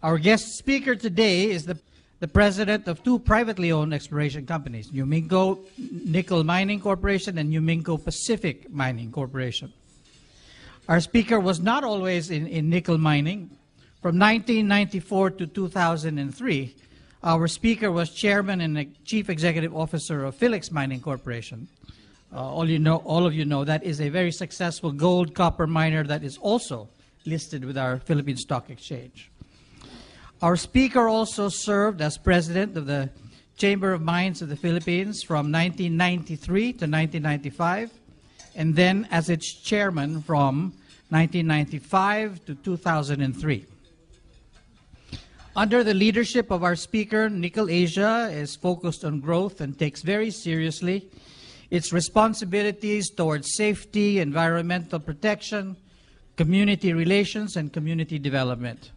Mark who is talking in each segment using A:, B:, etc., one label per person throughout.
A: Our guest speaker today is the president of two privately owned exploration companies, Uminco Nickel Mining Corporation and Uminco Pacific Mining Corporation. Our speaker was not always in nickel mining. From 1994 to 2003, our speaker was chairman and chief executive officer of Philex Mining Corporation. All of you know that is a very successful gold copper miner that is also listed with our Philippine Stock Exchange. Our speaker also served as president of the Chamber of Mines of the Philippines from 1993 to 1995, and then as its chairman from 1995 to 2003. Under the leadership of our speaker, Nickel Asia is focused on growth and takes very seriously its responsibilities towards safety, environmental protection, community relations, and community development.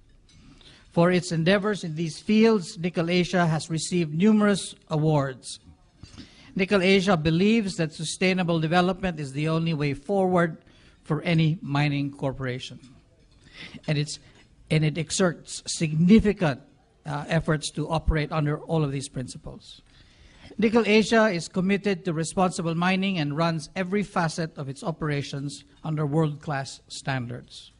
A: For its endeavors in these fields, Nickel Asia has received numerous awards. Nickel Asia believes that sustainable development is the only way forward for any mining corporation. And it exerts significant efforts to operate under all of these principles. Nickel Asia is committed to responsible mining and runs every facet of its operations under world-class standards.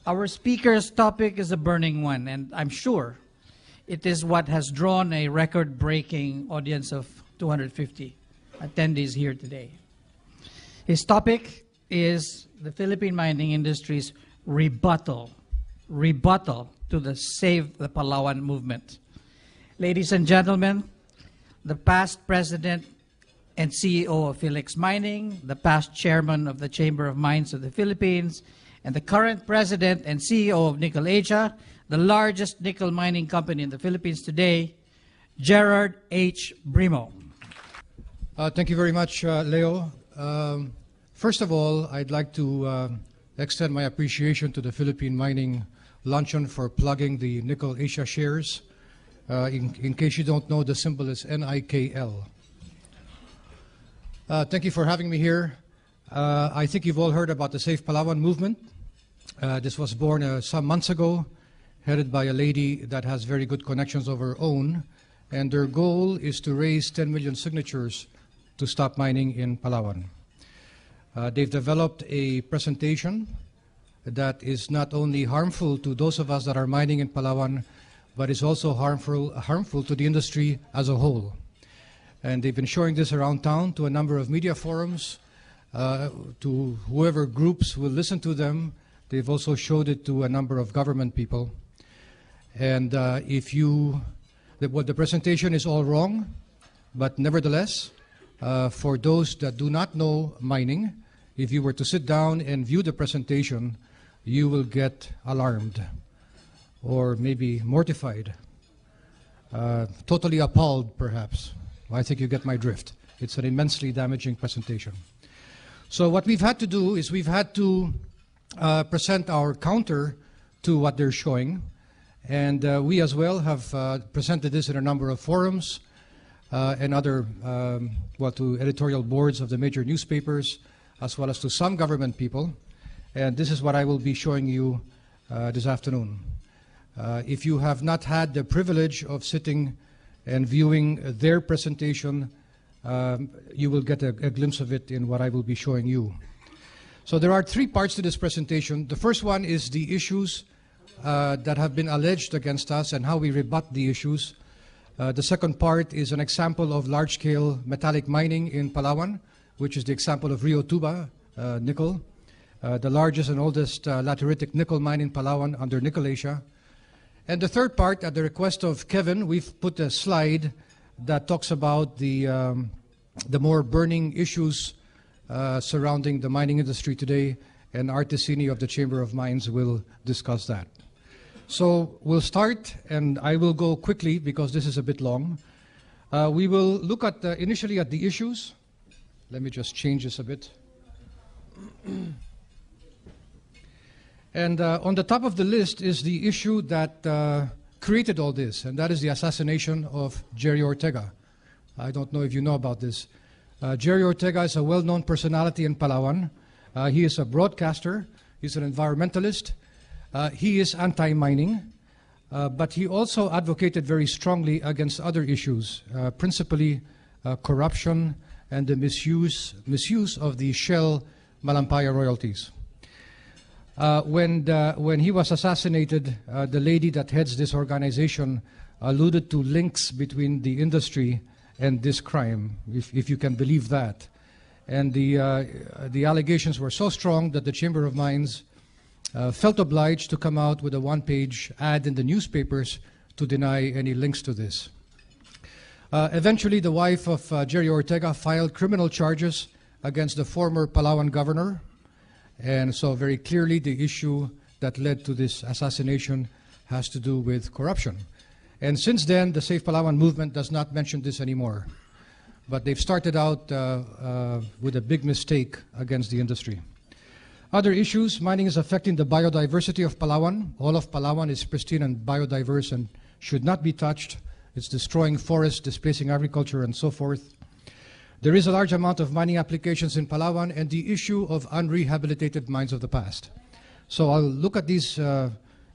A: Our speaker's topic is a burning one, and I'm sure it is what has drawn a record-breaking audience of 250 attendees here today. His topic is the Philippine mining industry's rebuttal to the Save the Palawan movement. Ladies and gentlemen, the past president and CEO of Philex Mining, the past chairman of the Chamber of Mines of the Philippines, and the current president and CEO of Nickel Asia, the largest nickel mining company in the Philippines today, Gerard H. Brimo.
B: Thank you very much, Leo. First of all, I'd like to extend my appreciation to the Philippine Mining Luncheon for plugging the Nickel Asia shares. In case you don't know, the symbol is NIKL. Thank you for having me here. I think you've all heard about the Save Palawan movement. This was born some months ago, headed by a lady that has very good connections of her own, and their goal is to raise 10 million signatures to stop mining in Palawan. They've developed a presentation that is not only harmful to those of us that are mining in Palawan, but is also harmful to the industry as a whole. And they've been showing this around town to a number of media forums, to whoever groups will listen to them. They've also showed it to a number of government people. And the presentation is all wrong, but nevertheless, for those that do not know mining, if you were to sit down and view the presentation, you will get alarmed or maybe mortified, totally appalled perhaps. I think you get my drift. It's an immensely damaging presentation. So what we've had to do is we've had to present our counter to what they're showing. And we as well have presented this in a number of forums and other, to editorial boards of the major newspapers, as well as to some government people. And this is what I will be showing you this afternoon. If you have not had the privilege of sitting and viewing their presentation, you will get a glimpse of it in what I will be showing you. So there are three parts to this presentation. The first one is the issues that have been alleged against us and how we rebut the issues. The second part is an example of large-scale metallic mining in Palawan, which is the example of Rio Tuba nickel, the largest and oldest lateritic nickel mine in Palawan under Nickel Asia. And the third part, at the request of Kevin, we've put a slide that talks about the more burning issues surrounding the mining industry today, and Art Tessini of the Chamber of Mines will discuss that. So we'll start, and I will go quickly because this is a bit long. We will look at initially at the issues. Let me just change this a bit. And on the top of the list is the issue that created all this, and that is the assassination of Jerry Ortega. I don't know if you know about this. Jerry Ortega is a well-known personality in Palawan. He is a broadcaster. He's an environmentalist. He is anti-mining, but he also advocated very strongly against other issues, principally corruption and the misuse of the Shell Malampaya royalties. When he was assassinated, the lady that heads this organization alluded to links between the industry and this crime, if you can believe that. And the allegations were so strong that the Chamber of Mines felt obliged to come out with a one-page ad in the newspapers to deny any links to this. Eventually, the wife of Jerry Ortega filed criminal charges against the former Palawan governor. And so very clearly the issue that led to this assassination has to do with corruption. And since then, the Save Palawan movement does not mention this anymore. But they've started out with a big mistake against the industry. Other issues: mining is affecting the biodiversity of Palawan. All of Palawan is pristine and biodiverse and should not be touched. It's destroying forests, displacing agriculture, and so forth. There is a large amount of mining applications in Palawan and the issue of unrehabilitated mines of the past. So I'll look at these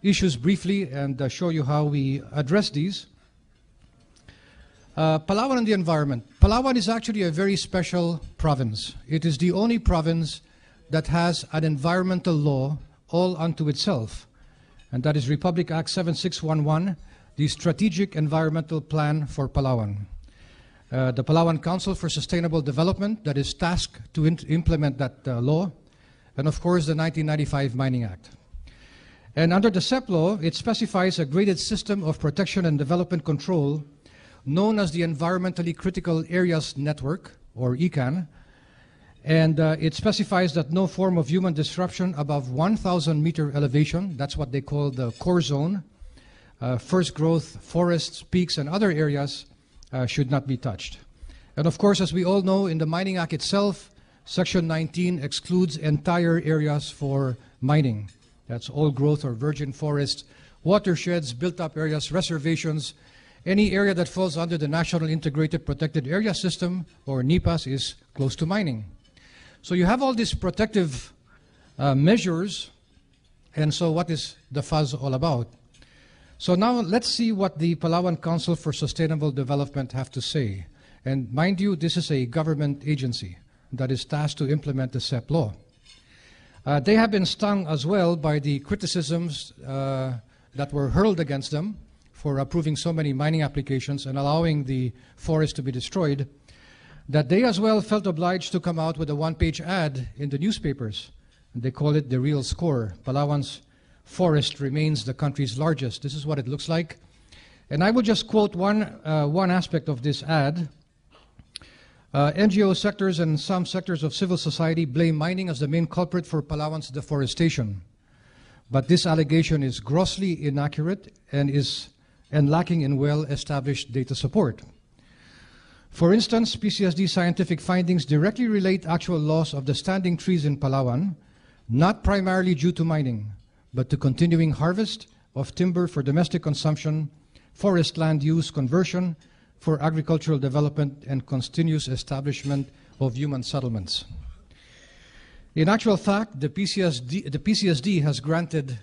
B: issues briefly and show you how we address these. Palawan and the environment. Palawan is actually a very special province. It is the only province that has an environmental law all unto itself, and that is Republic Act 7611, the Strategic Environmental Plan for Palawan. The Palawan Council for Sustainable Development that is tasked to implement that law, and of course the 1995 Mining Act. And under the SEP law, it specifies a graded system of protection and development control known as the Environmentally Critical Areas Network, or ECAN, and it specifies that no form of human disruption above 1,000 meter elevation, that's what they call the core zone, first growth, forests, peaks, and other areas should not be touched. And of course, as we all know, in the Mining Act itself, Section 19 excludes entire areas for mining. That's all growth or virgin forests, watersheds, built-up areas, reservations. Any area that falls under the National Integrated Protected Area System, or NIPAS, is close to mining. So you have all these protective measures, and so what is the fuzz all about? So now let's see what the Palawan Council for Sustainable Development have to say. And mind you, this is a government agency that is tasked to implement the SEP law. They have been stung as well by the criticisms that were hurled against them for approving so many mining applications and allowing the forest to be destroyed, that they as well felt obliged to come out with a one-page ad in the newspapers. And they call it the real score. Palawan's forest remains the country's largest. This is what it looks like. And I will just quote one aspect of this ad. NGO sectors and some sectors of civil society blame mining as the main culprit for Palawan's deforestation. But this allegation is grossly inaccurate and lacking in well-established data support. For instance, PCSD scientific findings directly relate actual loss of the standing trees in Palawan, not primarily due to mining, but to continuing harvest of timber for domestic consumption, forest land use conversion for agricultural development, and continuous establishment of human settlements. In actual fact, the PCSD has granted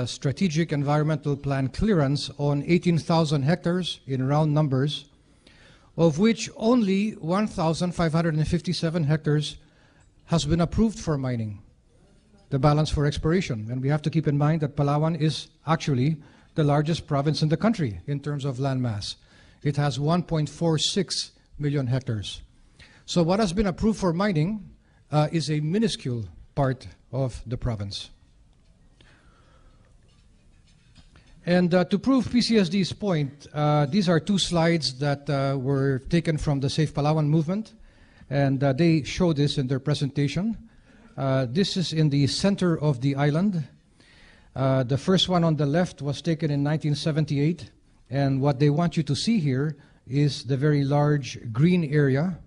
B: strategic environmental plan clearance on 18,000 hectares in round numbers, of which only 1,557 hectares has been approved for mining, the balance for exploration. And we have to keep in mind that Palawan is actually the largest province in the country in terms of land mass. It has 1.46 million hectares. So what has been approved for mining is a minuscule part of the province. And to prove PCSD's point, these are two slides that were taken from the Save Palawan movement, and they show this in their presentation. This is in the center of the island. The first one on the left was taken in 1978, and what they want you to see here is the very large green area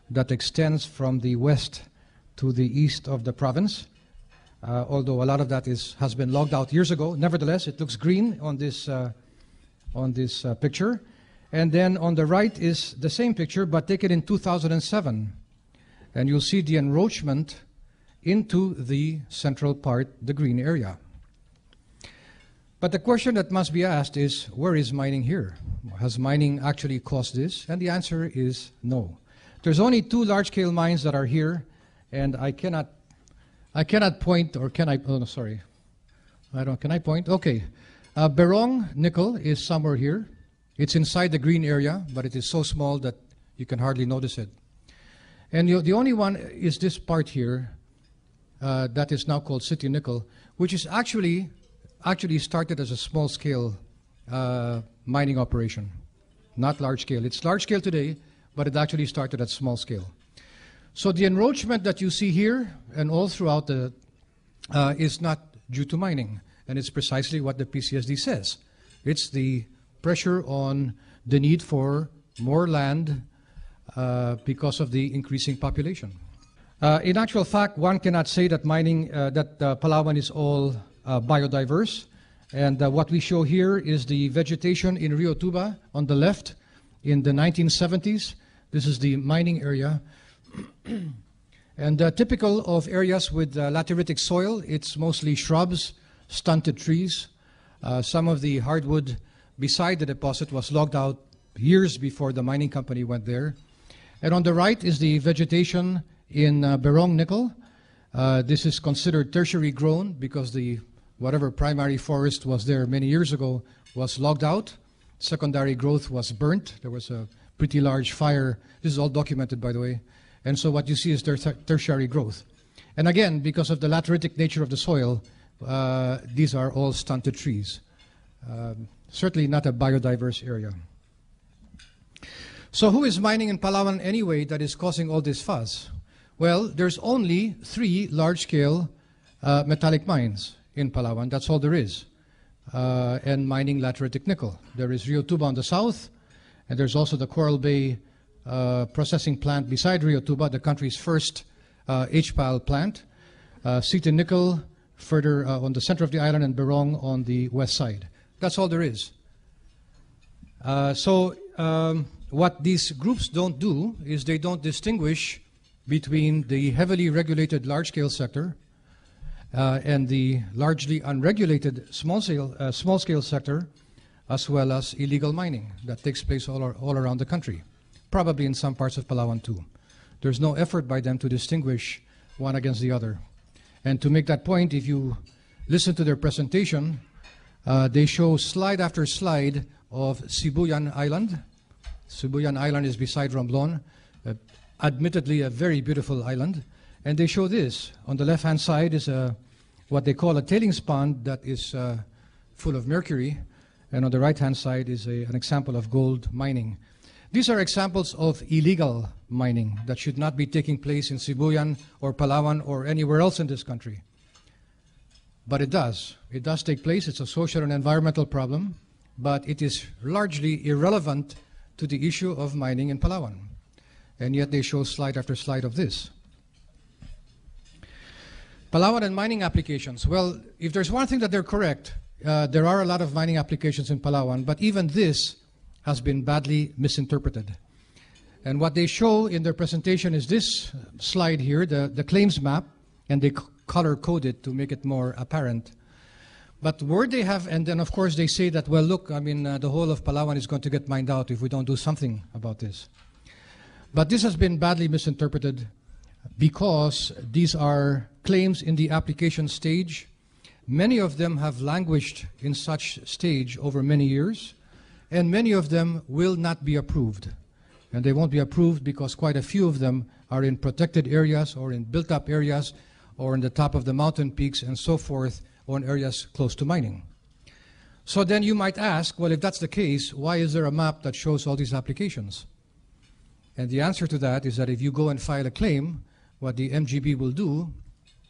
B: that extends from the west to the east of the province. Although a lot of that has been logged out years ago. Nevertheless, it looks green on this picture. And then on the right is the same picture, but taken in 2007. And you'll see the encroachment into the central part, the green area. But the question that must be asked is, where is mining here? Has mining actually caused this? And the answer is no. There's only 2 large-scale mines that are here, and I cannot point, or can I? Oh, no, sorry. Can I point? Okay. Berong nickel is somewhere here. It's inside the green area, but it is so small that you can hardly notice it. And the only one is this part here that is now called City Nickel, which is actually started as a small-scale mining operation, not large-scale. It's large-scale today, but it actually started at small scale. So the enroachment that you see here and all throughout is not due to mining, and it's precisely what the PCSD says. It's the pressure on the need for more land because of the increasing population. In actual fact, one cannot say that Palawan is all biodiverse. And what we show here is the vegetation in Rio Tuba on the left in the 1970s. This is the mining area. And typical of areas with lateritic soil, it's mostly shrubs, stunted trees. Some of the hardwood beside the deposit was logged out years before the mining company went there. And on the right is the vegetation in Berong nickel. This is considered tertiary grown because whatever primary forest was there many years ago was logged out. Secondary growth was burnt. There was a pretty large fire. This is all documented, by the way. And so what you see is tertiary growth. And again, because of the lateritic nature of the soil, these are all stunted trees. Certainly not a biodiverse area. So who is mining in Palawan anyway that is causing all this fuss? Well, there's only 3 large-scale metallic mines in Palawan. That's all there is. And mining lateritic nickel. There is Rio Tuba on the south, and there's also the Coral Bay processing plant beside Rio Tuba, the country's first HPAL plant. City Nickel further on the center of the island, and Berong on the west side. That's all there is. What these groups don't do is they don't distinguish between the heavily regulated large-scale sector and the largely unregulated small-scale sector, as well as illegal mining that takes place all around the country, probably in some parts of Palawan too. There's no effort by them to distinguish one against the other. And to make that point, if you listen to their presentation, they show slide after slide of Sibuyan Island. Sibuyan Island is beside Romblon, admittedly a very beautiful island. And they show this. On the left-hand side is what they call a tailings pond that is full of mercury. And on the right-hand side is an example of gold mining. These are examples of illegal mining that should not be taking place in Sibuyan or Palawan or anywhere else in this country. But it does. It does take place. It's a social and environmental problem, but it is largely irrelevant to the issue of mining in Palawan. And yet they show slide after slide of this. Palawan and mining applications. Well, if there's one thing that they're correct, there are a lot of mining applications in Palawan, but even this has been badly misinterpreted. And what they show in their presentation is this slide here, the claims map, and they color-code it to make it more apparent. But where they have, and then of course they say that, well, look, I mean, the whole of Palawan is going to get mined out if we don't do something about this. But this has been badly misinterpreted because these are claims in the application stage. Many of them have languished in such stage over many years, and many of them will not be approved. And they won't be approved because quite a few of them are in protected areas or in built-up areas or in the top of the mountain peaks and so forth, or in areas close to mining. So then you might ask, well, if that's the case, why is there a map that shows all these applications? And the answer to that is that if you go and file a claim, what the MGB will do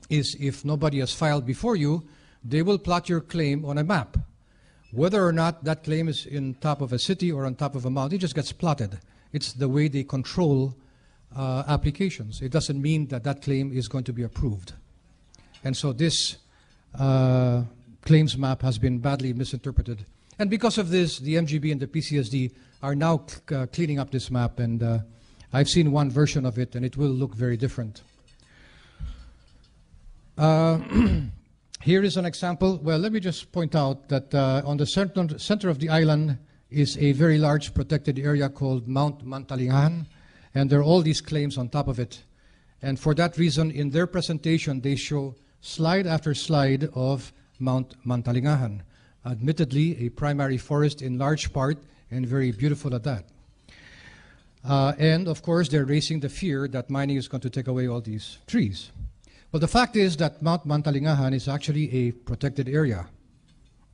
B: is, if nobody has filed before you, they will plot your claim on a map. Whether or not that claim is in top of a city or on top of a mountain, it just gets plotted. It's the way they control applications. It doesn't mean that that claim is going to be approved. And so this claims map has been badly misinterpreted. And because of this, the MGB and the PCSD are now cleaning up this map, and I've seen one version of it, and it will look very different. Here is an example. Well, let me just point out that on the center of the island is a very large protected area called Mount Mantalingahan, and there are all these claims on top of it. And for that reason, in their presentation, they show slide after slide of Mount Mantalingahan. Admittedly, a primary forest in large part, and very beautiful at that. And of course, they're raising the fear that mining is going to take away all these trees. Well, the fact is that Mount Mantalingahan is actually a protected area.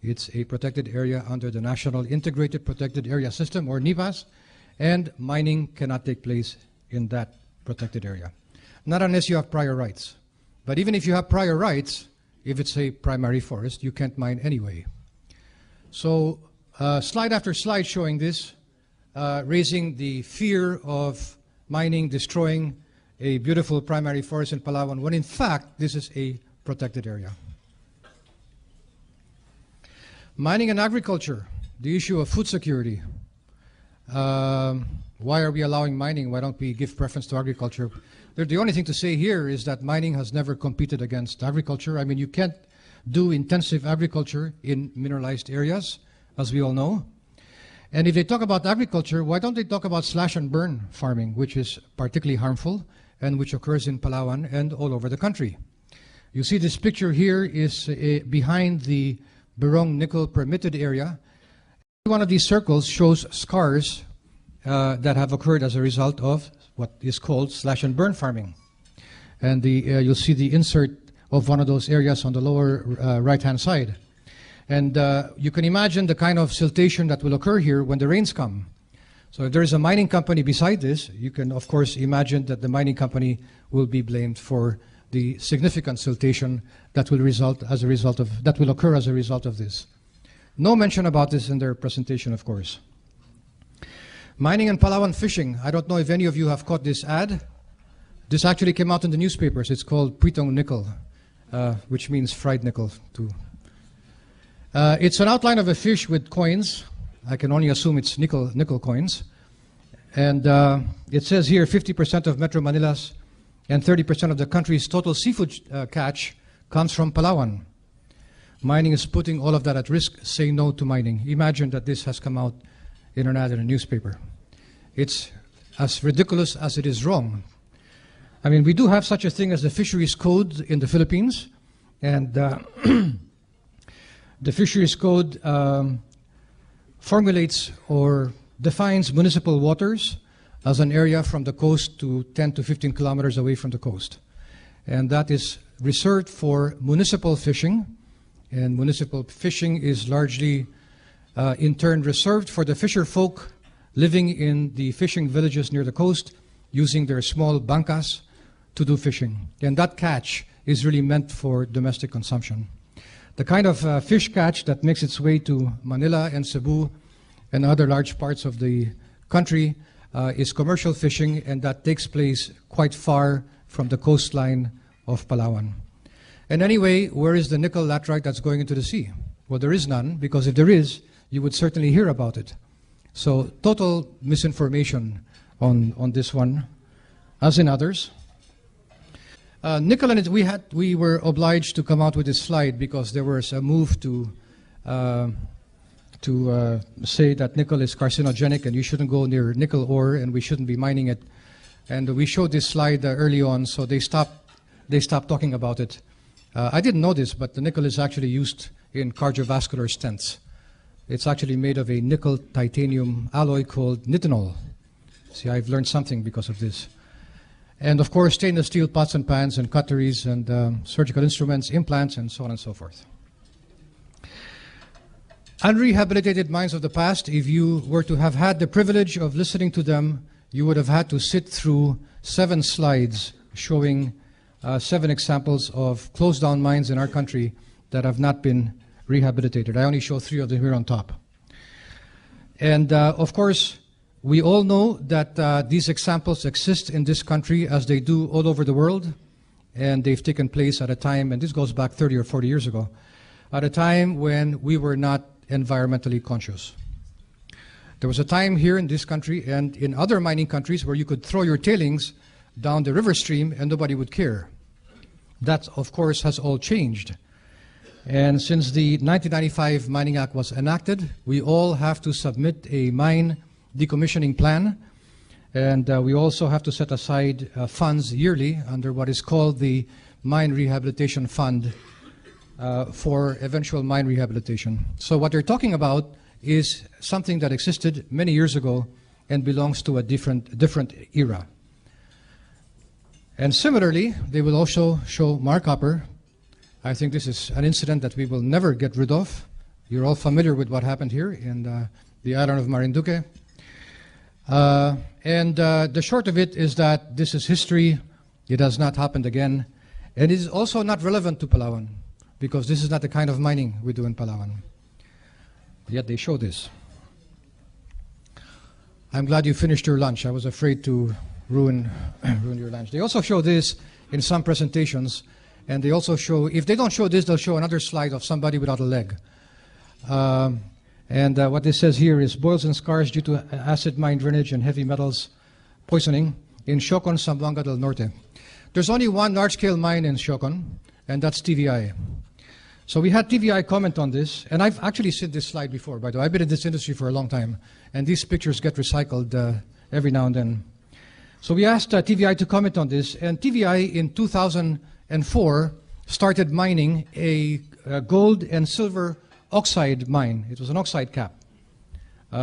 B: It's a protected area under the National Integrated Protected Area System, or NIPAS, and mining cannot take place in that protected area. Not unless you have prior rights. But even if you have prior rights, if it's a primary forest, you can't mine anyway. So slide after slide showing this, raising the fear of mining, destroying a beautiful primary forest in Palawan, when in fact this is a protected area. Mining and agriculture, the issue of food security. Why are we allowing mining? Why don't we give preference to agriculture? The only thing to say here is that mining has never competed against agriculture. I mean, you can't do intensive agriculture in mineralized areas, as we all know. And if they talk about agriculture, why don't they talk about slash and burn farming, which is particularly harmful and which occurs in Palawan and all over the country. You see this picture here is behind the Berong nickel permitted area. One of these circles shows scars that have occurred as a result of what is called slash and burn farming. And you'll see the insert of one of those areas on the lower right-hand side. And you can imagine the kind of siltation that will occur here when the rains come. So if there is a mining company beside this, you can of course imagine that the mining company will be blamed for the significant siltation that will occur as a result of this. No mention about this in their presentation, of course. Mining and Palawan fishing. I don't know if any of you have caught this ad. This actually came out in the newspapers. It's called Pritong Nickel, which means fried nickel too. It's an outline of a fish with coins. I can only assume it's nickel coins. And it says here 50% of Metro Manila's and 30% of the country's total seafood catch comes from Palawan. Mining is putting all of that at risk. Say no to mining. Imagine that this has come out in an ad in a newspaper. It's as ridiculous as it is wrong. I mean, we do have such a thing as the Fisheries Code in the Philippines, and the Fisheries Code formulates or defines municipal waters as an area from the coast to 10 to 15 kilometers away from the coast. And that is reserved for municipal fishing, and municipal fishing is largely in turn reserved for the fisher folk living in the fishing villages near the coast, using their small bancas to do fishing. And that catch is really meant for domestic consumption. The kind of fish catch that makes its way to Manila and Cebu and other large parts of the country is commercial fishing, and that takes place quite far from the coastline of Palawan. And anyway, where is the nickel laterite that's going into the sea? Well, there is none, because if there is, you would certainly hear about it. So total misinformation on this one, as in others. Nickel, and we were obliged to come out with this slide because there was a move to say that nickel is carcinogenic and you shouldn't go near nickel ore and we shouldn't be mining it. And we showed this slide early on, so they stopped talking about it. I didn't know this, but the nickel is actually used in cardiovascular stents. It's actually made of a nickel titanium alloy called nitinol. See, I've learned something because of this. And of course, stainless steel pots and pans and cutleries and surgical instruments, implants, and so on and so forth. Unrehabilitated mines of the past, if you were to have had the privilege of listening to them, you would have had to sit through 7 slides showing 7 examples of closed down mines in our country that have not been rehabilitated. I only show 3 of them here on top. And of course, we all know that these examples exist in this country as they do all over the world, and they've taken place at a time, and this goes back 30 or 40 years ago, at a time when we were not environmentally conscious. There was a time here in this country and in other mining countries where you could throw your tailings down the river stream and nobody would care. That, of course, has all changed. And since the 1995 Mining Act was enacted, we all have to submit a mine decommissioning plan. And we also have to set aside funds yearly under what is called the Mine Rehabilitation Fund for eventual mine rehabilitation. So what they're talking about is something that existed many years ago and belongs to a different era. And similarly, they will also show Mark Upper. I think this is an incident that we will never get rid of. You're all familiar with what happened here in the island of Marinduque. The short of it is that this is history. It has not happened again. And it is also not relevant to Palawan, because this is not the kind of mining we do in Palawan. Yet they show this. I'm glad you finished your lunch. I was afraid to ruin your lunch. They also show this in some presentations, and they also show, if they don't show this, they'll show another slide of somebody without a leg. What this says here is boils and scars due to acid mine drainage and heavy metals poisoning in Siocon, Zamboanga del Norte. There's only one large-scale mine in Siocon, and that's TVI. So we had TVI comment on this, and I've actually seen this slide before, by the way. I've been in this industry for a long time, and these pictures get recycled every now and then. So we asked TVI to comment on this, and TVI in 2004 started mining a gold and silver oxide mine. It was an oxide cap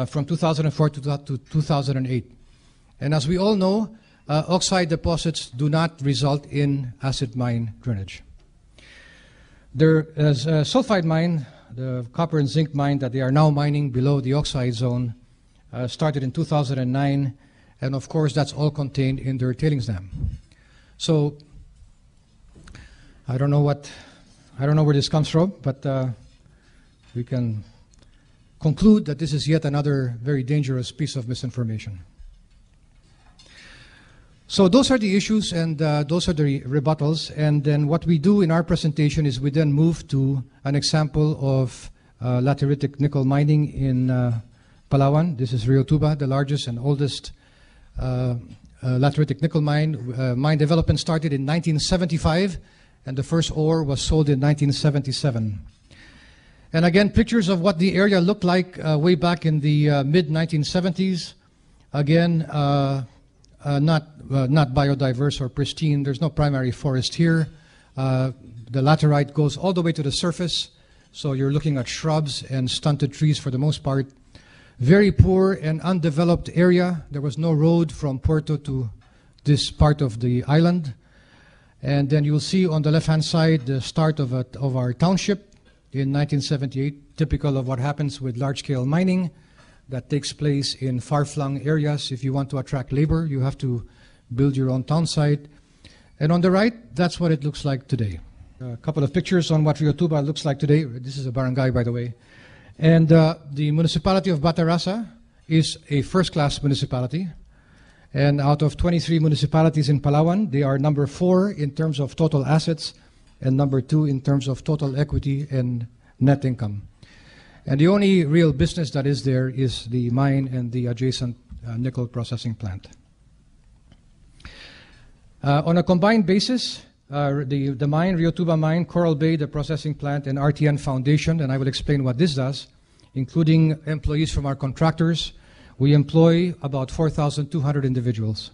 B: from 2004 to 2008. And as we all know, oxide deposits do not result in acid mine drainage. There is a sulfide mine, the copper and zinc mine that they are now mining below the oxide zone, started in 2009, and of course that's all contained in their tailings dam. So I don't know where this comes from, but we can conclude that this is yet another very dangerous piece of misinformation. So those are the issues, and those are the rebuttals. And then what we do in our presentation is we then move to an example of lateritic nickel mining in Palawan. This is Rio Tuba, the largest and oldest lateritic nickel mine. Mine development started in 1975, and the first ore was sold in 1977. And again, pictures of what the area looked like way back in the mid-1970s. Again, not biodiverse or pristine. There's no primary forest here. The laterite goes all the way to the surface, so you're looking at shrubs and stunted trees for the most part. Very poor and undeveloped area. There was no road from Puerto to this part of the island. And then you'll see on the left-hand side the start of our township in 1978, typical of what happens with large-scale mining that takes place in far-flung areas. If you want to attract labor, you have to build your own town site. And on the right, that's what it looks like today. A couple of pictures on what Rio Tuba looks like today. This is a barangay, by the way. And the municipality of Batarasa is a first-class municipality. And out of 23 municipalities in Palawan, they are number 4 in terms of total assets and number 2 in terms of total equity and net income. And the only real business that is there is the mine and the adjacent nickel processing plant. On a combined basis, the mine, Rio Tuba mine, Coral Bay, the processing plant, and RTN Foundation, and I will explain what this does, including employees from our contractors, we employ about 4,200 individuals.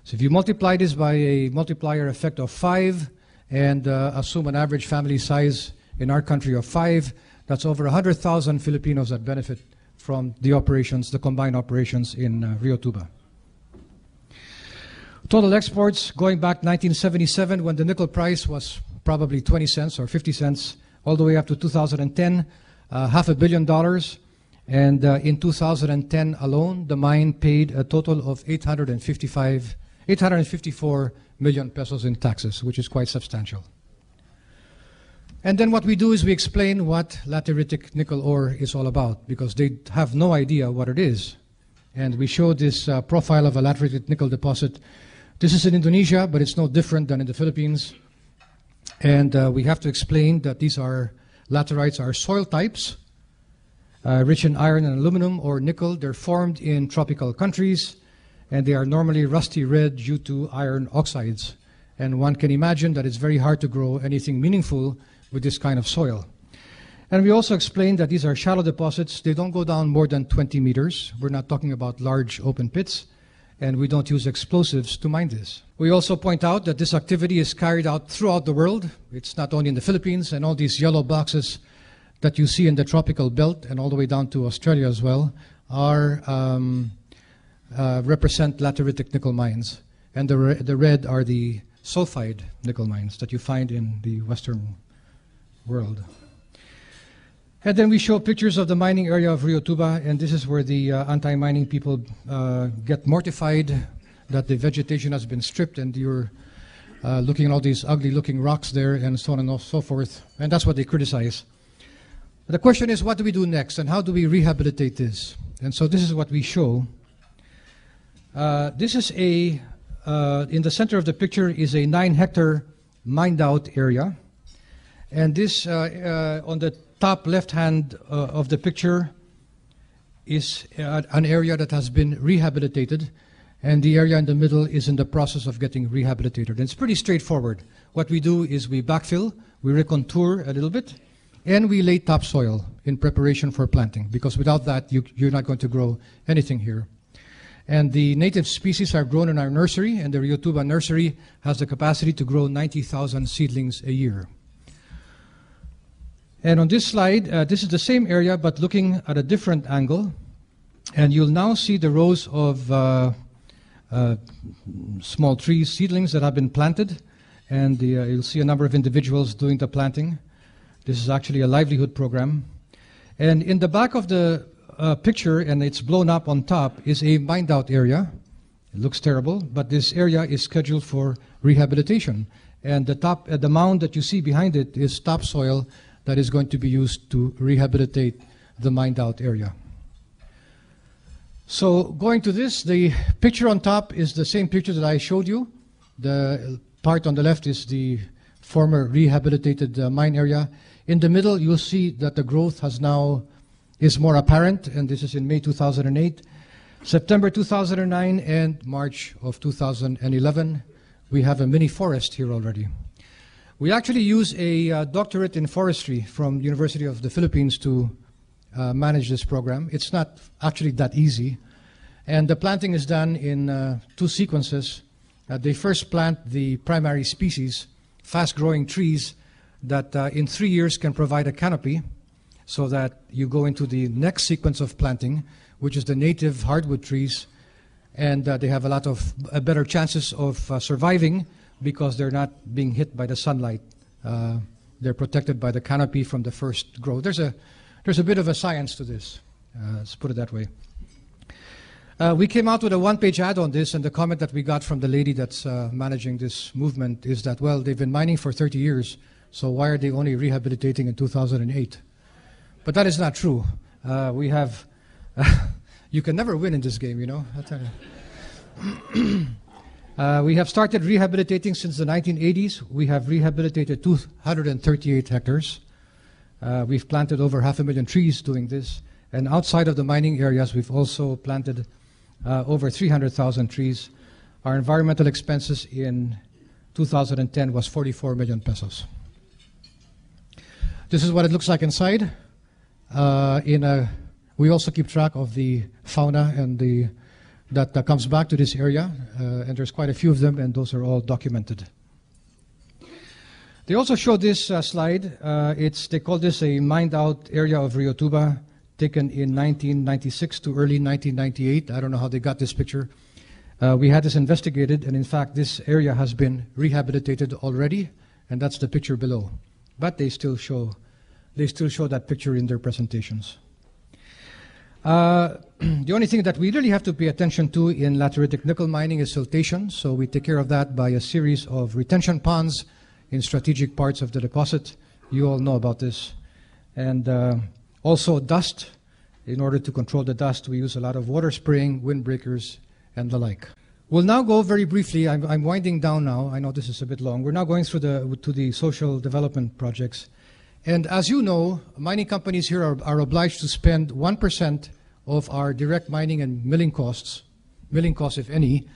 B: So if you multiply this by a multiplier effect of 5 and assume an average family size in our country of 5, that's over 100,000 Filipinos that benefit from the operations, the combined operations in Rio Tuba. Total exports going back 1977 when the nickel price was probably 20 cents or 50 cents, all the way up to 2010, $500 million. And in 2010 alone, the mine paid a total of 854 million pesos in taxes, which is quite substantial. And then what we do is we explain what lateritic nickel ore is all about, because they have no idea what it is. And we show this profile of a lateritic nickel deposit. This is in Indonesia, but it's no different than in the Philippines. And we have to explain that these are laterites are soil types, rich in iron and aluminum or nickel. They're formed in tropical countries, and they are normally rusty red due to iron oxides. And one can imagine that it's very hard to grow anything meaningful with this kind of soil. And we also explained that these are shallow deposits. They don't go down more than 20 meters. We're not talking about large open pits, and we don't use explosives to mine this. We also point out that this activity is carried out throughout the world. It's not only in the Philippines, and all these yellow boxes that you see in the tropical belt and all the way down to Australia as well are represent lateritic nickel mines. And the red are the sulfide nickel mines that you find in the Western world. And then we show pictures of the mining area of Rio Tuba, and this is where the anti-mining people get mortified that the vegetation has been stripped and you're looking at all these ugly-looking rocks there and so on and so forth, and that's what they criticize. But the question is, what do we do next, and how do we rehabilitate this? And so this is what we show. This is in the center of the picture is a 9-hectare mined-out area, and this on the top left hand of the picture is an area that has been rehabilitated, and the area in the middle is in the process of getting rehabilitated. And it's pretty straightforward. What we do is we backfill, we recontour a little bit, and we lay topsoil in preparation for planting, because without that you're not going to grow anything here. And the native species are grown in our nursery, and the Rio Tuba nursery has the capacity to grow 90,000 seedlings a year. And on this slide, this is the same area, but looking at a different angle. And you'll now see the rows of small trees, seedlings that have been planted. And you'll see a number of individuals doing the planting. This is actually a livelihood program. And in the back of the picture, and it's blown up on top, is a mined out area. It looks terrible, but this area is scheduled for rehabilitation. And the mound that you see behind it is topsoil that is going to be used to rehabilitate the mined out area. So going to this, the picture on top is the same picture that I showed you. The part on the left is the former rehabilitated mine area. In the middle, you'll see that the growth is more apparent, and this is in May 2008. September 2009 and March of 2011, we have a mini forest here already. We actually use a doctorate in forestry from University of the Philippines to manage this program. It's not actually that easy. And the planting is done in 2 sequences. They first plant the primary species, fast-growing trees that in 3 years can provide a canopy, so that you go into the next sequence of planting, which is the native hardwood trees, and they have a better chances of surviving, because they're not being hit by the sunlight. They're protected by the canopy from the first growth. There's a bit of a science to this, let's put it that way. We came out with a 1-page ad on this, and the comment that we got from the lady that's managing this movement is that, well, they've been mining for 30 years, so why are they only rehabilitating in 2008? But that is not true. We have, you can never win in this game, you know. We have started rehabilitating since the 1980s. We have rehabilitated 238 hectares. We've planted over 500,000 trees doing this. And outside of the mining areas, we've also planted over 300,000 trees. Our environmental expenses in 2010 was 44 million pesos. This is what it looks like inside. We also keep track of the fauna and that comes back to this area, and there's quite a few of them, and those are all documented. They also show this slide. They call this a mined-out area of Rio Tuba, taken in 1996 to early 1998. I don't know how they got this picture. We had this investigated, and in fact, this area has been rehabilitated already, and that's the picture below. But they still show that picture in their presentations. The only thing that we really have to pay attention to in lateritic nickel mining is siltation. So we take care of that by a series of retention ponds in strategic parts of the deposit. You all know about this. And also dust. In order to control the dust, we use a lot of water spraying, windbreakers, and the like. We'll now go very briefly. I'm winding down now. I know this is a bit long. We're now going through to the social development projects. And as you know, mining companies here are obliged to spend 1% of our direct mining and milling costs if any,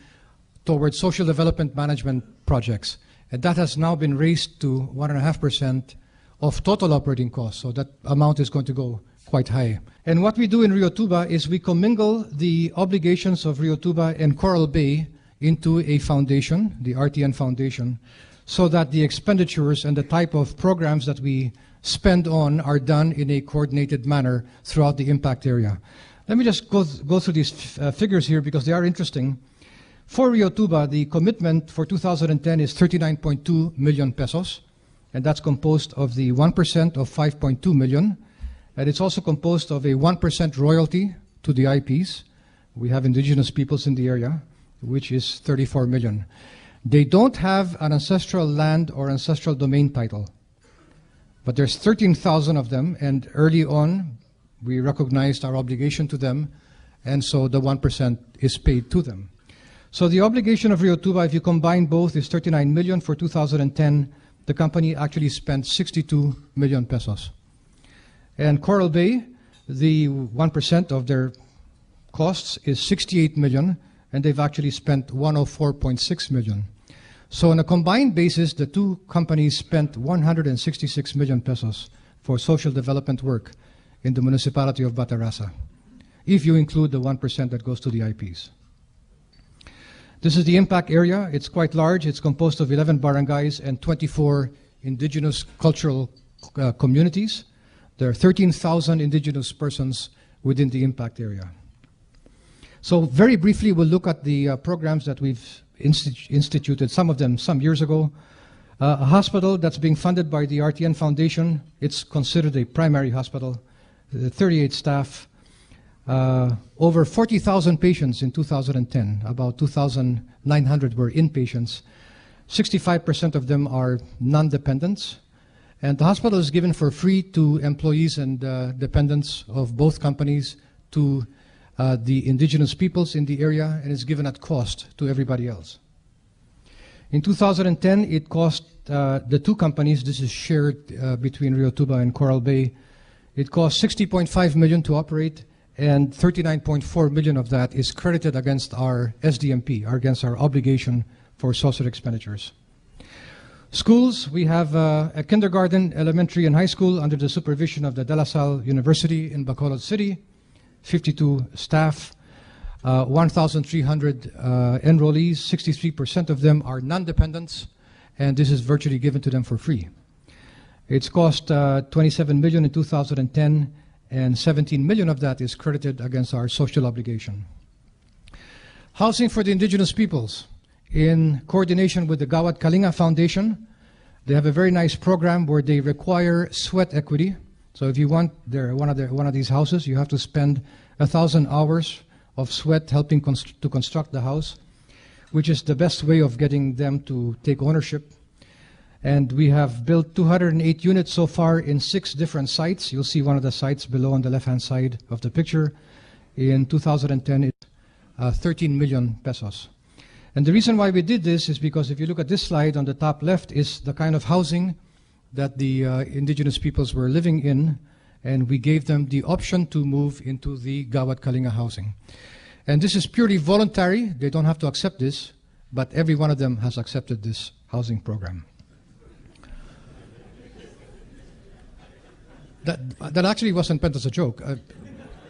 B: towards social development management projects. And that has now been raised to 1.5% of total operating costs. So that amount is going to go quite high. And what we do in Rio Tuba is we commingle the obligations of Rio Tuba and Coral Bay into a foundation, the RTN Foundation, so that the expenditures and the type of programs that we spend on are done in a coordinated manner throughout the impact area. Let me just go through these figures here because they are interesting. For Rio Tuba, the commitment for 2010 is 39.2 million pesos, and that's composed of the 1% of 5.2 million, and it's also composed of a 1% royalty to the IPs. We have indigenous peoples in the area, which is 34 million. They don't have an ancestral land or ancestral domain title, but there's 13,000 of them, and early on, we recognized our obligation to them, and so the 1% is paid to them. So the obligation of Rio Tuba, if you combine both, is 39 million for 2010. The company actually spent 62 million pesos. And Coral Bay, the 1% of their costs is 68 million, and they've actually spent 104.6 million. So on a combined basis, the two companies spent 166 million pesos for social development work in the municipality of Batarasa, if you include the 1% that goes to the IPs. This is the impact area. It's quite large. It's composed of 11 barangays and 24 indigenous cultural communities. There are 13,000 indigenous persons within the impact area. So very briefly, we'll look at the programs that we've instituted, some of them some years ago. A hospital that's being funded by the RTN Foundation. It's considered a primary hospital, 38 staff. Over 40,000 patients in 2010. About 2,900 were inpatients. 65% of them are non-dependents. And the hospital is given for free to employees and dependents of both companies, to the indigenous peoples in the area, and is given at cost to everybody else. In 2010, it cost the two companies, this is shared between Rio Tuba and Coral Bay, it cost 60.5 million to operate, and 39.4 million of that is credited against our SDMP, against our obligation for social expenditures. Schools, we have a kindergarten, elementary, and high school under the supervision of the De La Salle University in Bacolod City, 52 staff, 1,300 enrollees, 63% of them are non-dependents, and this is virtually given to them for free. It's cost 27 million in 2010, and 17 million of that is credited against our social obligation. Housing for the indigenous peoples. In coordination with the Gawad Kalinga Foundation, they have a very nice program where they require sweat equity. So if you want one of these houses, you have to spend 1,000 hours of sweat helping to construct the house, which is the best way of getting them to take ownership. And we have built 208 units so far in 6 different sites. You'll see one of the sites below on the left-hand side of the picture. In 2010, it's 13 million pesos. And the reason why we did this is because if you look at this slide on the top left is the kind of housing that the indigenous peoples were living in, and we gave them the option to move into the Gawad Kalinga housing. And this is purely voluntary. They don't have to accept this, but every one of them has accepted this housing program. That actually wasn't meant as a joke.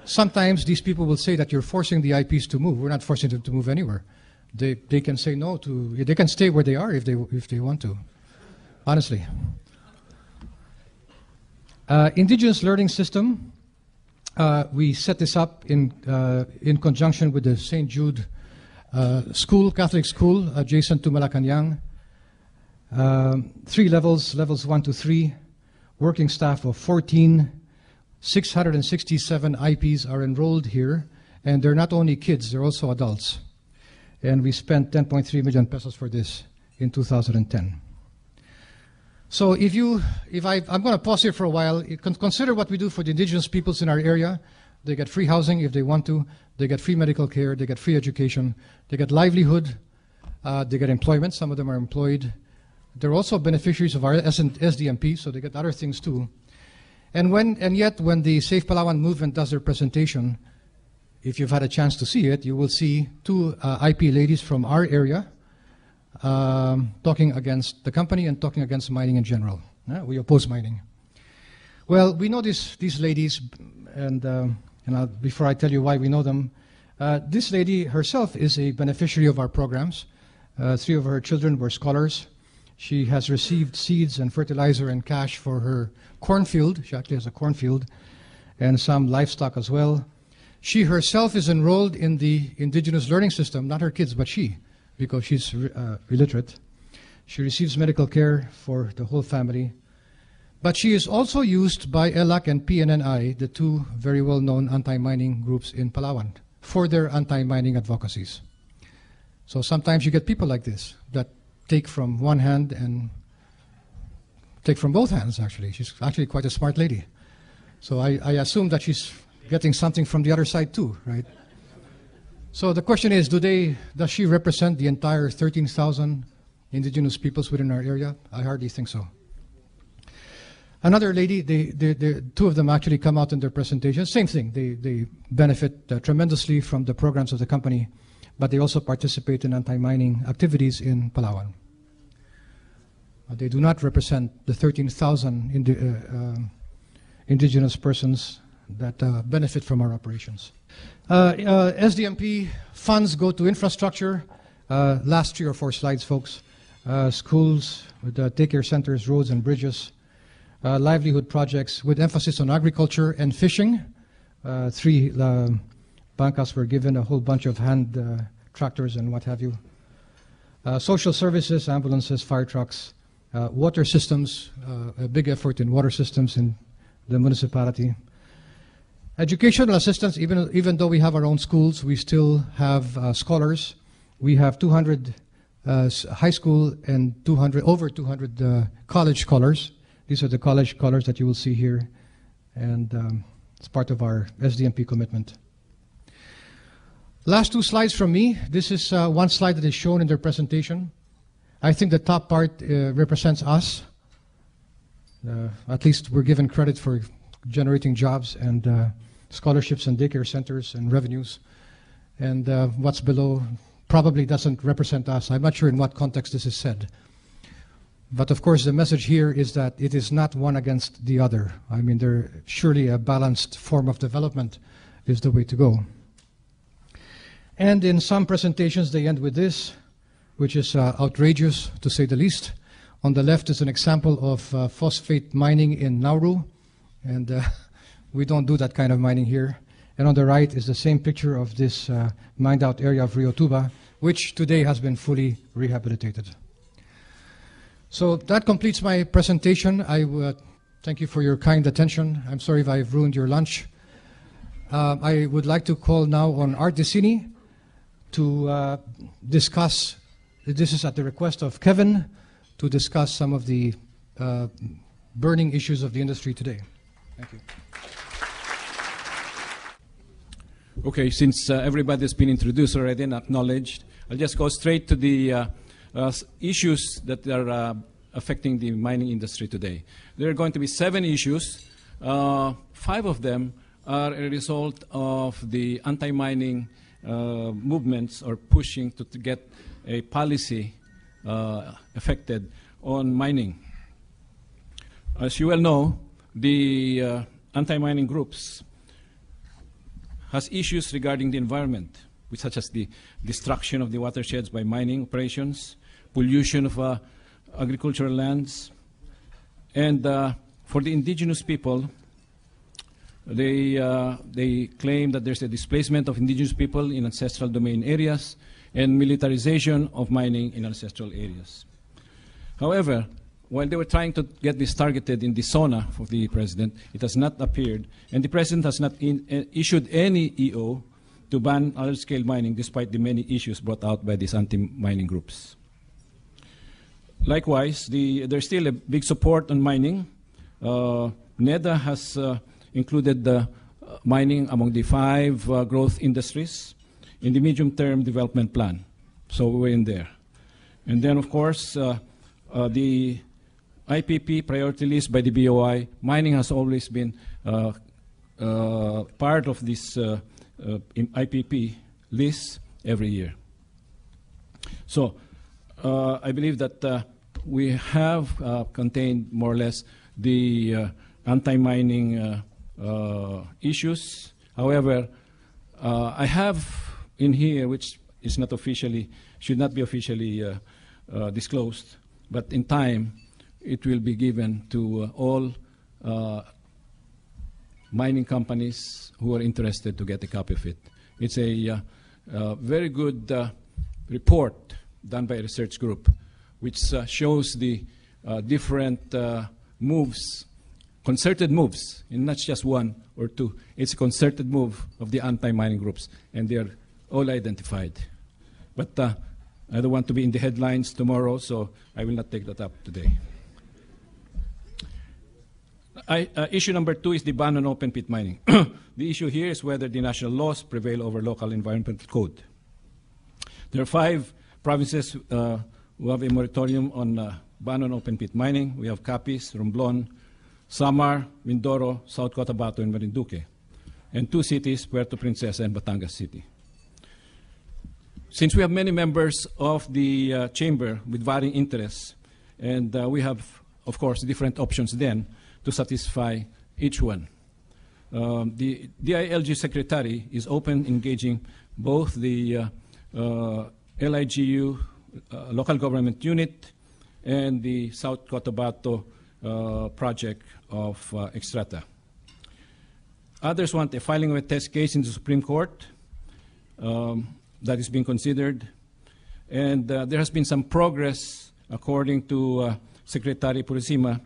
B: Sometimes these people will say that you're forcing the IPs to move. We're not forcing them to move anywhere. They can say no to, they can stay where they are if they want to, honestly. Indigenous learning system, we set this up in conjunction with the St. Jude school, Catholic school, adjacent to Malacanang. 3 levels, levels 1 to 3, working staff of 14, 667 IPs are enrolled here, and they're not only kids, they're also adults. And we spent 10.3 million pesos for this in 2010. So I'm going to pause here for a while. Consider what we do for the indigenous peoples in our area. They get free housing if they want to. They get free medical care. They get free education. They get livelihood. They get employment. Some of them are employed. They're also beneficiaries of our SDMP, so they get other things too. And yet, when the Safe Palawan movement does their presentation, if you've had a chance to see it, you will see 2 IP ladies from our area talking against the company and talking against mining in general. We oppose mining. Well, we know these ladies, and before I tell you why we know them, this lady herself is a beneficiary of our programs. 3 of her children were scholars. She has received seeds and fertilizer and cash for her cornfield. She actually has a cornfield, and some livestock as well. She herself is enrolled in the Indigenous learning system, not her kids, but she, because she's illiterate. She receives medical care for the whole family. But she is also used by ELAC and PNNI, the 2 very well-known anti-mining groups in Palawan, for their anti-mining advocacies. So sometimes you get people like this that take from one hand and take from both hands, actually. She's actually quite a smart lady. So I assume that she's getting something from the other side too, right? So the question is, does she represent the entire 13,000 indigenous peoples within our area? I hardly think so. Another lady, the 2 of them actually come out in their presentation. Same thing, they benefit tremendously from the programs of the company, but they also participate in anti-mining activities in Palawan. They do not represent the 13,000 indigenous persons that benefit from our operations. SDMP funds go to infrastructure. Last 3 or 4 slides, folks. Schools, daycare centers, roads and bridges. Livelihood projects with emphasis on agriculture and fishing. 3 bancas were given a whole bunch of hand tractors and what have you. Social services, ambulances, fire trucks. Water systems, a big effort in water systems in the municipality. Educational assistance, even though we have our own schools, we still have scholars. We have 200 high school and over 200 college scholars. These are the college scholars that you will see here, and it's part of our SDMP commitment. Last 2 slides from me. This is one slide that is shown in their presentation. I think the top part represents us. At least we're given credit for generating jobs and scholarships and daycare centers and revenues. And what's below probably doesn't represent us. I'm not sure in what context this is said. But of course, the message here is that it is not one against the other. I mean, surely a balanced form of development is the way to go. And in some presentations, they end with this, which is outrageous, to say the least. On the left is an example of phosphate mining in Nauru, and we don't do that kind of mining here. And on the right is the same picture of this mined-out area of Rio Tuba, which today has been fully rehabilitated. So that completes my presentation. I thank you for your kind attention. I'm sorry if I've ruined your lunch. I would like to call now on Art Decini to discuss, this is at the request of Kevin, to discuss some of the burning issues of the industry today. Thank you.
C: Okay, since everybody's been introduced already and acknowledged, I'll just go straight to the issues that are affecting the mining industry today. There are going to be 7 issues. 5 of them are a result of the anti-mining movements or pushing to get a policy affected on mining. As you well know, the anti-mining groups has issues regarding the environment, such as the destruction of the watersheds by mining operations, pollution of agricultural lands, and for the indigenous people, they claim that there's a displacement of indigenous people in ancestral domain areas and militarization of mining in ancestral areas. However, while they were trying to get this targeted in the SONA of the President, it has not appeared, and the President has not issued any EO to ban large-scale mining despite the many issues brought out by these anti-mining groups. Likewise, there's still a big support on mining. NEDA has included mining among the 5 growth industries in the medium-term development plan. So we're in there. And then, of course, the Ipp Priority List by the BOI, mining has always been part of this IPP list every year. So I believe that we have contained more or less the anti-mining issues. However, I have in here, which is not officially, should not be officially disclosed, but in time it will be given to all mining companies who are interested to get a copy of it. It's a very good report done by a research group, which shows the different moves, concerted moves, and not just one or two. It's a concerted move of the anti-mining groups, and they are all identified. But I don't want to be in the headlines tomorrow, so I will not take that up today. Issue number 2 is the ban on open pit mining. The issue here is whether the national laws prevail over local environmental code. There are 5 provinces who have a moratorium on ban on open pit mining. We have Capiz, Romblon, Samar, Mindoro, South Cotabato, and Marinduque, and 2 cities, Puerto Princesa and Batangas City. Since we have many members of the chamber with varying interests, and we have, of course, different options then to satisfy each one. The DILG secretary is open engaging both the LIGU, local government unit, and the South Cotabato project of Extrata. Others want a filing of a test case in the Supreme Court. That is being considered. And there has been some progress, according to Secretary Purisima,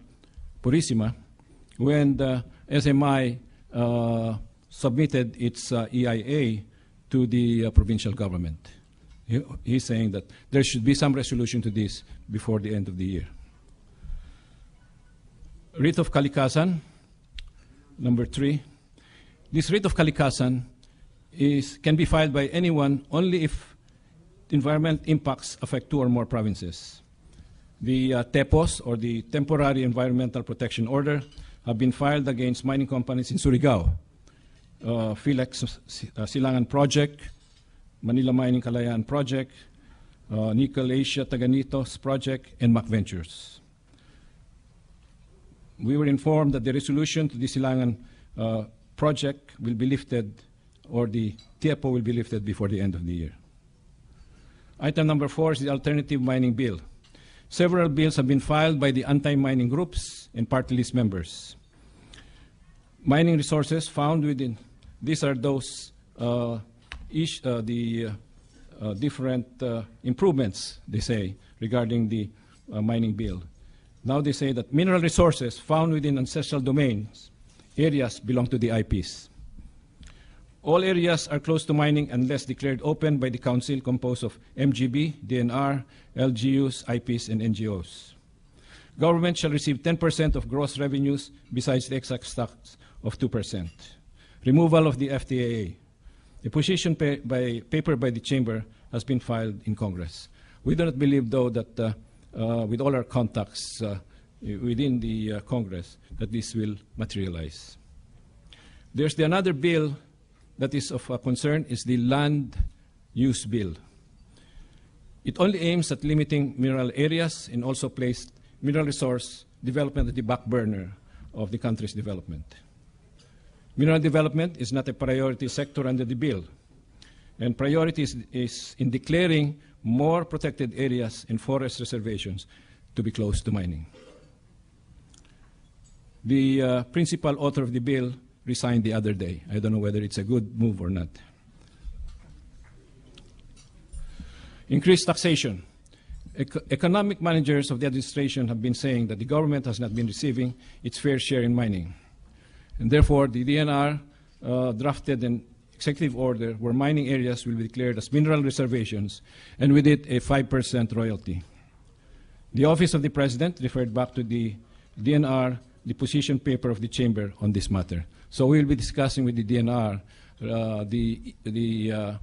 C: when the SMI submitted its EIA to the provincial government. He's saying that there should be some resolution to this before the end of the year. Writ of Kalikasan, number 3. This writ of Kalikasan can be filed by anyone only if environmental impacts affect 2 or more provinces. The TEPOS, or the Temporary Environmental Protection Order, have been filed against mining companies in Surigao, Philex Silangan Project, Manila Mining Kalayaan Project, Nickel Asia Taganitos Project, and Mac Ventures. We were informed that the resolution to the Silangan project will be lifted, or the TEPO will be lifted before the end of the year. Item number 4 is the Alternative Mining Bill. Several bills have been filed by the anti-mining groups and party list members. Mining resources found within, these are those different improvements, they say, regarding the mining bill. Now they say that mineral resources found within ancestral domains, areas belong to the IPs. All areas are closed to mining unless declared open by the council composed of MGB, DNR, LGUs, IPs, and NGOs. Government shall receive 10% of gross revenues besides the excise tax of 2%. Removal of the FTAA. A position paper by the chamber has been filed in Congress. We do not believe, though, that with all our contacts within the Congress, that this will materialize. There's another bill that is of concern, is the Land Use Bill. It only aims at limiting mineral areas and also placed mineral resource development at the back burner of the country's development. Mineral development is not a priority sector under the bill, and priority is in declaring more protected areas and forest reservations to be closed to mining. The principal author of the bill resigned the other day. I don't know whether it's a good move or not. Increased taxation. Economic managers of the administration have been saying that the government has not been receiving its fair share in mining. And therefore, the DNR drafted an executive order where mining areas will be declared as mineral reservations, and with it a 5% royalty. The Office of the President referred back to the DNR the position paper of the chamber on this matter. So we will be discussing with the DNR the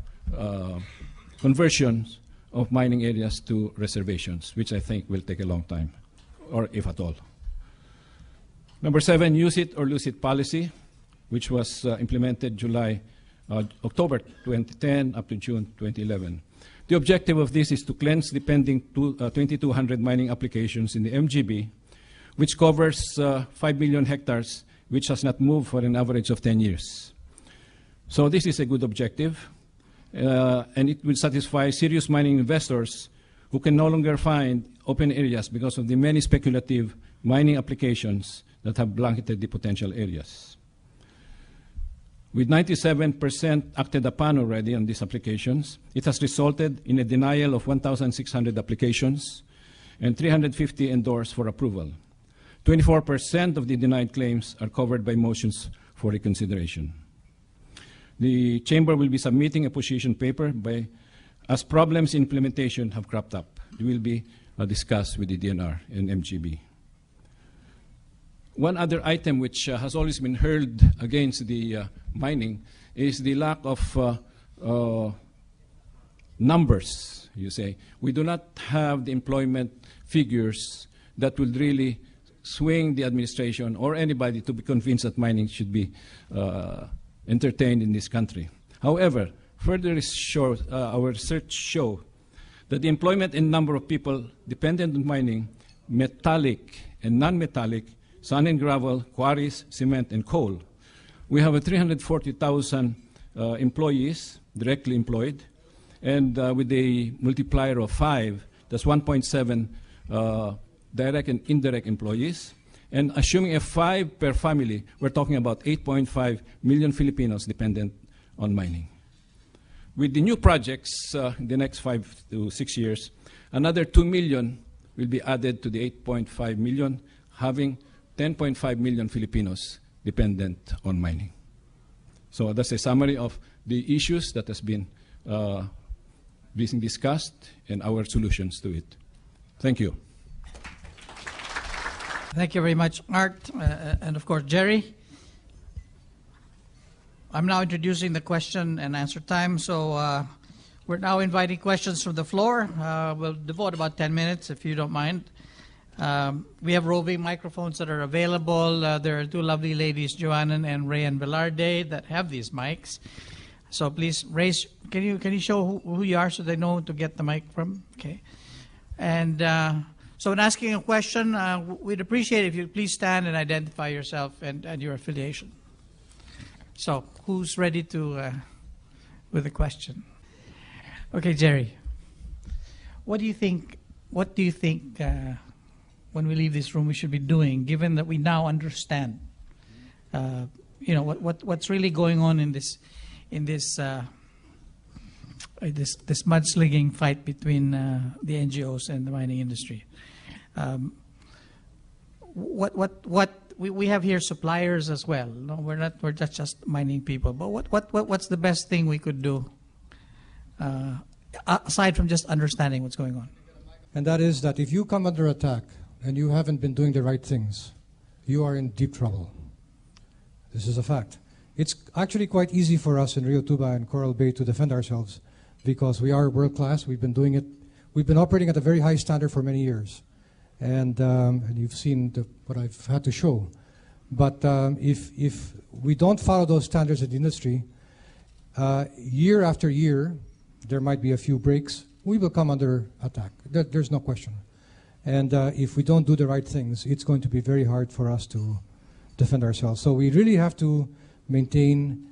C: conversions of mining areas to reservations, which I think will take a long time, or if at all. Number 7, use it or lose it policy, which was implemented October 2010 up to June 2011. The objective of this is to cleanse the pending 2,200 mining applications in the MGB, which covers 5 million hectares which has not moved for an average of 10 years. So this is a good objective, and it will satisfy serious mining investors who can no longer find open areas because of the many speculative mining applications that have blanketed the potential areas. With 97% acted upon already on these applications, it has resulted in a denial of 1,600 applications and 350 endorsed for approval. 24% of the denied claims are covered by motions for reconsideration. The Chamber will be submitting a position paper as problems in implementation have cropped up. It will be discussed with the DNR and MGB. One other item which has always been hurled against the mining is the lack of numbers, you say. We do not have the employment figures that will really swing the administration or anybody to be convinced that mining should be entertained in this country. However, further our research show that the employment and number of people dependent on mining, metallic and non-metallic, sand and gravel, quarries, cement, and coal. We have 340,000 employees directly employed, and with a multiplier of 5, that's 1.7 direct and indirect employees. And assuming a 5 per family, we're talking about 8.5 million Filipinos dependent on mining. With the new projects in the next 5 to 6 years, another 2 million will be added to the 8.5 million, having 10.5 million Filipinos dependent on mining. So that's a summary of the issues that has been discussed and our solutions to it. Thank you.
A: Thank you very much, Art, and of course, Jerry. I'm now introducing the question and answer time, so we're now inviting questions from the floor. We'll devote about 10 minutes, if you don't mind. We have roving microphones that are available. There are 2 lovely ladies, Joanna and Rayan Velarde, that have these mics. So please raise. Can you show who you are so they know to get the mic from? Okay. And so in asking a question, we'd appreciate it if you please stand and identify yourself and your affiliation. So who's ready to with a question? Okay, Jerry. What do you think? When we leave this room, we should be doing, given that we now understand, what's really going on in this mudslinging fight between the NGOs and the mining industry. We have here suppliers as well. No, we're just mining people. But what's the best thing we could do aside from just understanding what's going on?
B: And that is that if you come under attack and you haven't been doing the right things, you are in deep trouble. This is a fact. It's actually quite easy for us in Rio Tuba and Coral Bay to defend ourselves because we are world class. We've been doing it. We've been operating at a very high standard for many years. And you've seen what I've had to show. But if we don't follow those standards in the industry, year after year, there might be a few breaks. We will come under attack. There's no question. And if we don't do the right things, it's going to be very hard for us to defend ourselves. So we really have to maintain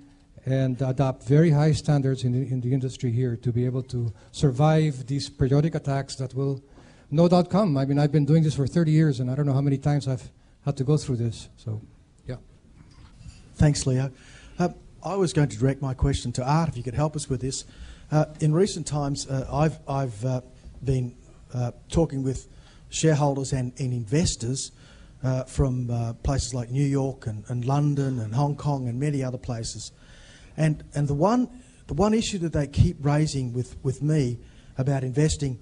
B: and adopt very high standards in the industry here to be able to survive these periodic attacks that will no doubt come. I mean, I've been doing this for 30 years, and I don't know how many times I've had to go through this. So, yeah.
D: Thanks, Leo. I was going to direct my question to Art, if you could help us with this. In recent times, I've been talking with shareholders and investors from places like New York and London and Hong Kong and many other places. And the one issue that they keep raising with me about investing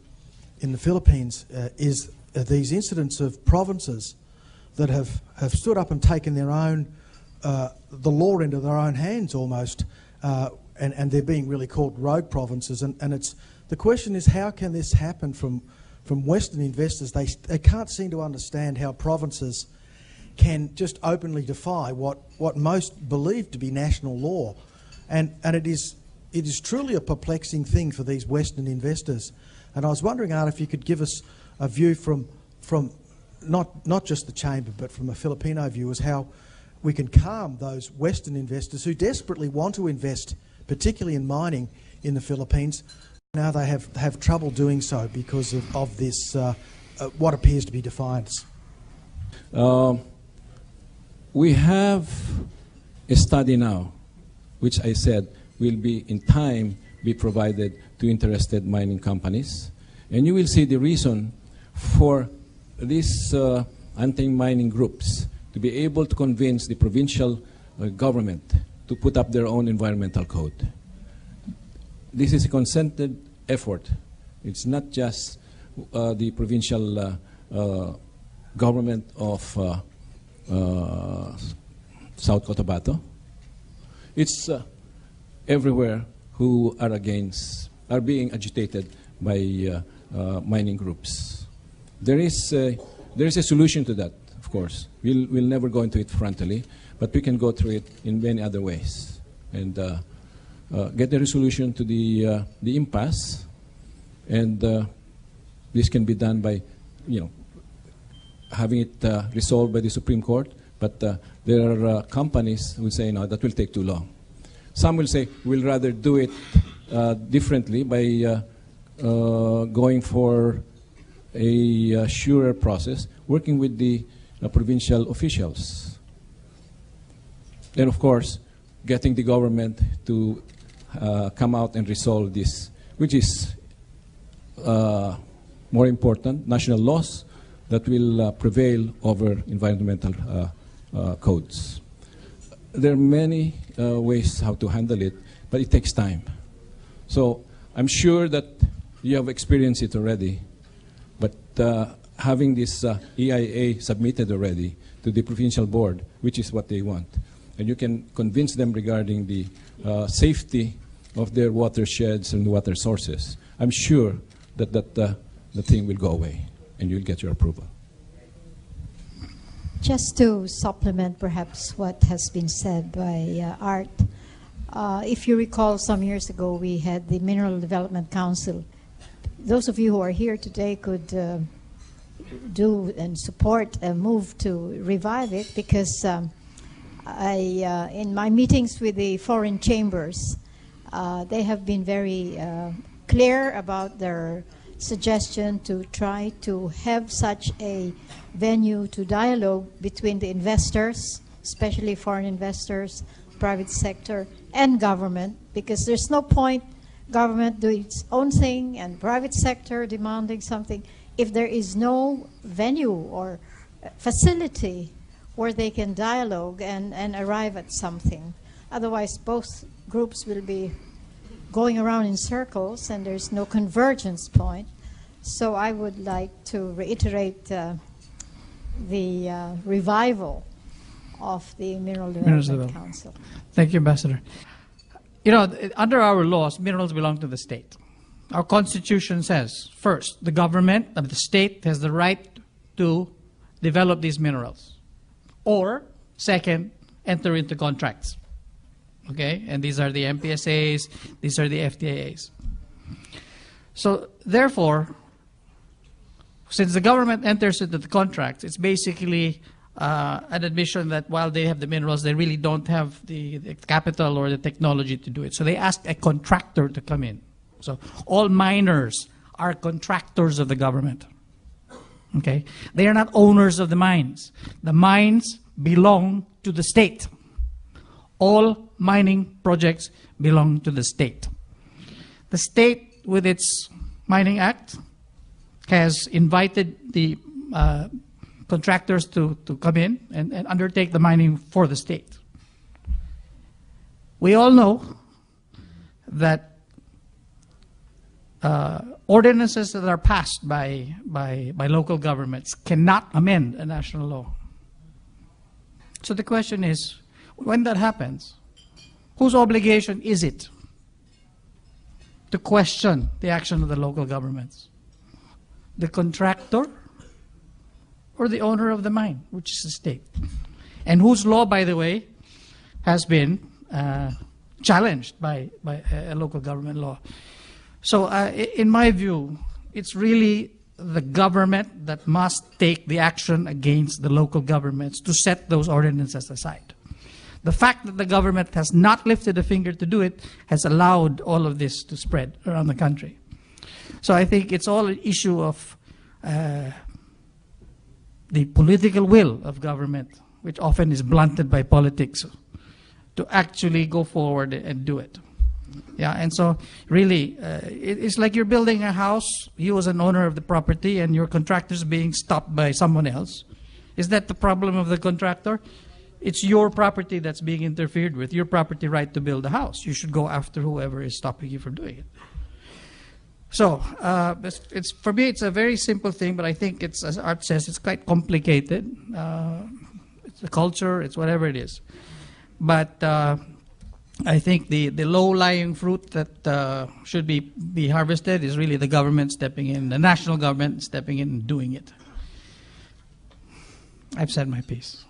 D: in the Philippines is these incidents of provinces that have stood up and taken their own, the law into their own hands almost, and they're being really called rogue provinces. And it's the question is, how can this happen from Western investors? They can't seem to understand how provinces can just openly defy what most believe to be national law. And it is truly a perplexing thing for these Western investors. And I was wondering, Art, if you could give us a view from not just the Chamber, but from a Filipino view, as how we can calm those Western investors who desperately want to invest, particularly in mining in the Philippines. Now they have trouble doing so because of this, what appears to be defiance.
C: We have a study now, which I said will be in time be provided to interested mining companies. And you will see the reason for these anti-mining groups to be able to convince the provincial government to put up their own environmental code. This is a concerted effort. It's not just the provincial government of South Cotabato. It's everywhere who are being agitated by mining groups. There is a solution to that, of course. We'll never go into it frontally, but we can go through it in many other ways and get a resolution to the impasse. And this can be done by, having it resolved by the Supreme Court. But there are companies who say, no, that will take too long. Some will say, we'll rather do it differently by going for a surer process, working with the provincial officials. And of course, getting the government to come out and resolve this, which is more important, national laws that will prevail over environmental codes. There are many ways how to handle it, but it takes time. So I'm sure that you have experienced it already, but having this EIA submitted already to the provincial board, which is what they want, and you can convince them regarding the safety of their watersheds and water sources, I'm sure that the thing will go away and you'll get your approval.
E: Just to supplement perhaps what has been said by Art, if you recall some years ago we had the Mineral Development Council. Those of you who are here today could do and support a move to revive it, because in my meetings with the foreign chambers, they have been very clear about their suggestion to try to have such a venue to dialogue between the investors, especially foreign investors, private sector, and government, because there's no point government doing its own thing and private sector demanding something if there is no venue or facility where they can dialogue and arrive at something. Otherwise, both groups will be going around in circles and there's no convergence point. So I would like to reiterate the revival of the Mineral Development Council.
A: Thank you, Ambassador. Under our laws, minerals belong to the state. Our Constitution says, first, the government of the state has the right to develop these minerals. Or, second, enter into contracts. Okay? And these are the MPSAs, these are the FTAs. So, therefore, since the government enters into the contracts, it's basically an admission that while they have the minerals, they really don't have the capital or the technology to do it. So they ask a contractor to come in. So all miners are contractors of the government. Okay? They are not owners of the mines. The mines belong to the state. All mining projects belong to the state. The state, with its Mining Act, has invited the contractors to come in and undertake the mining for the state. We all know that ordinances that are passed by local governments cannot amend a national law. So the question is, when that happens, whose obligation is it to question the action of the local governments? The contractor or the owner of the mine, which is the state? And whose law, by the way, has been challenged by a local government law. So in my view, it's really the government that must take the action against the local governments to set those ordinances aside. The fact that the government has not lifted a finger to do it has allowed all of this to spread around the country. So I think it's all an issue of the political will of government, which often is blunted by politics, to actually go forward and do it. Yeah, and so really, it's like you're building a house, you as an owner of the property, and your contractor is being stopped by someone else. Is that the problem of the contractor? It's your property that's being interfered with, your property right to build a house. You should go after whoever is stopping you from doing it. So, for me, it's a very simple thing, but I think it's, as Art says, it's quite complicated. It's a culture, it's whatever it is. But I think the low-lying fruit that should be harvested is really the government stepping in, the national government stepping in and doing it. I've said my piece.